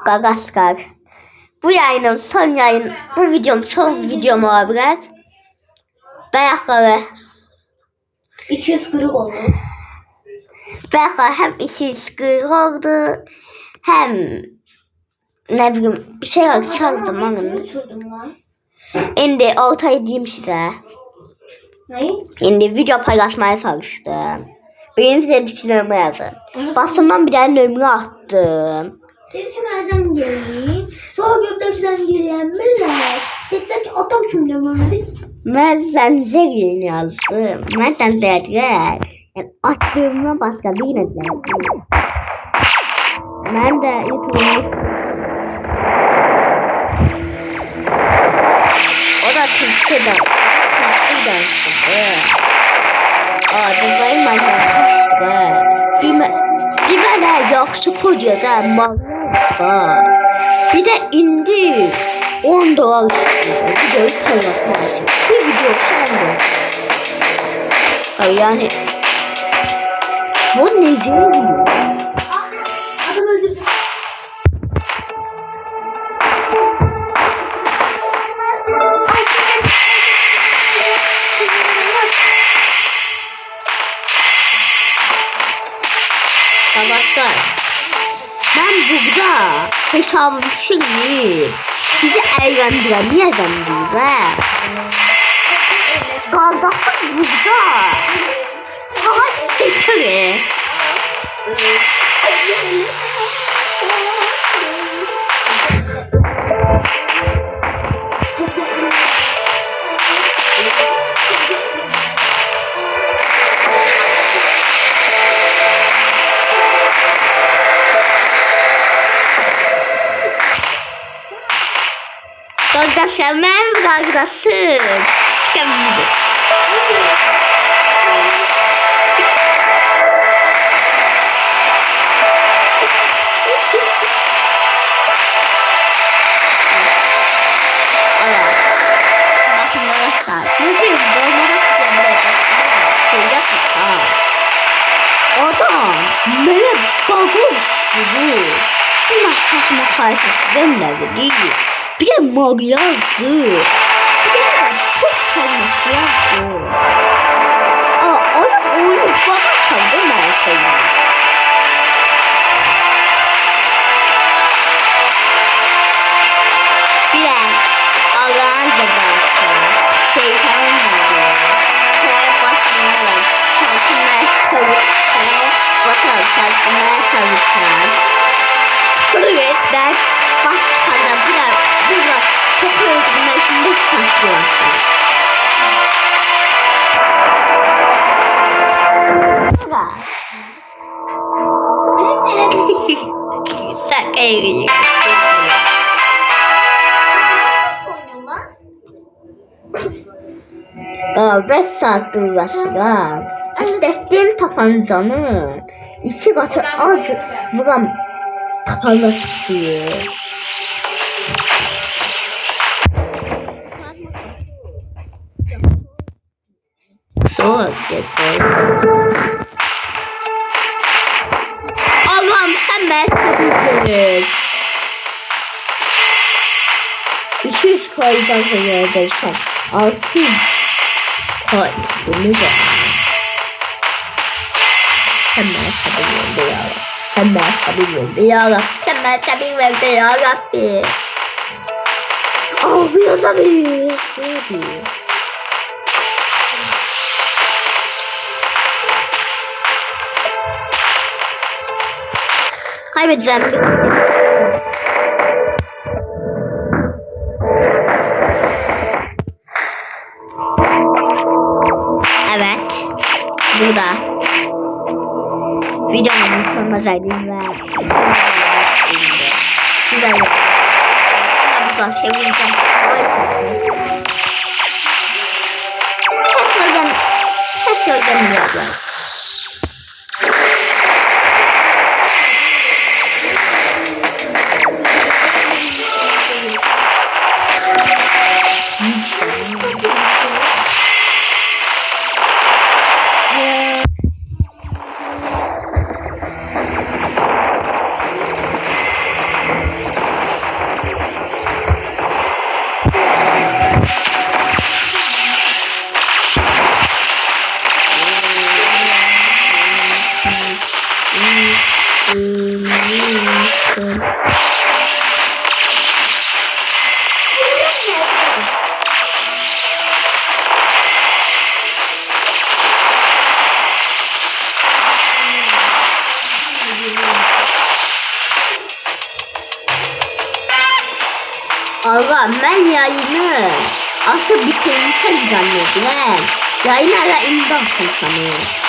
Gagaskar. Bu yayının son yayın, bu videom son videom olabilir. Dayakları 240 oldu. Dayakları hem 240 oldu hem ne bileyim bir şey çaldım onun. Şimdi ortaya diyeyim size. Ne? Şimdi video paylaşmaya çalıştım. Birinci de için ömrü yazın. Basımdan bir tane ömrü attım. Seçmezden geleyim. Sonra yurttaştan geleyim. Millet. Seçteki adam kimden görmedi? Ben Zenzeri'ni yazdım. Ben Zenzeri. Yani attığımda başka bir yazdım. Ben de YouTube'u o da Türkçe'den. Türkçe'den çıktı. Dizayın manyak bir de yaxşı kocadan mağluba. Bir de indi 10 dolar istiyor. Videoyu paylaşmak için. Bir video sandım. Yani bu ne diyor? Adam öldürdü. Arkadaşlar ben burada hesabım şimdi sizi eğlendiremeyeceğim diye. Kardeşim burada hava çekiyor. Kardeşim ben kardeşim. Çıkabildim. Adam böyle bagul gibi. Bunlar saçma karşı demleri değil. Bir de magyazdı. Bir de çok sevmesi yazdı. Adam oyunu bana çaldı her şeyi. Bir de Allah'ın cezası. Şeytanın var. Şeye basmalar. Şarkımaya çalışsan. Basar şarkımaya çalışsan. Evet ben başkana biraz çok öldürme şimdi saklıyorsun. Şaka yürüyüyor. 5 saattir uğraşıram. İstediğim tapancanın 2 katı az vuram tapanca istiyor. Çok güzel. Allah'ım sen beni tabii 200 koyacağım koyacağım. 600 koy. Bunu da. Sen beni tabii verdi ya. Sen beni tabii verdi ya Rabbi. Sen beni tabii verdi ya Rabbi. Abi yazamıyor. Ne yapıyor? Kaybedeceğim. Evet. Burada. Videonun sonuna geldim ve güzel. Burada sevineceğim. Ses söyledim biraz. Allah ben yayını asıl bitirmişim zannediyorum. Yayını hala indi attım sanıyorum.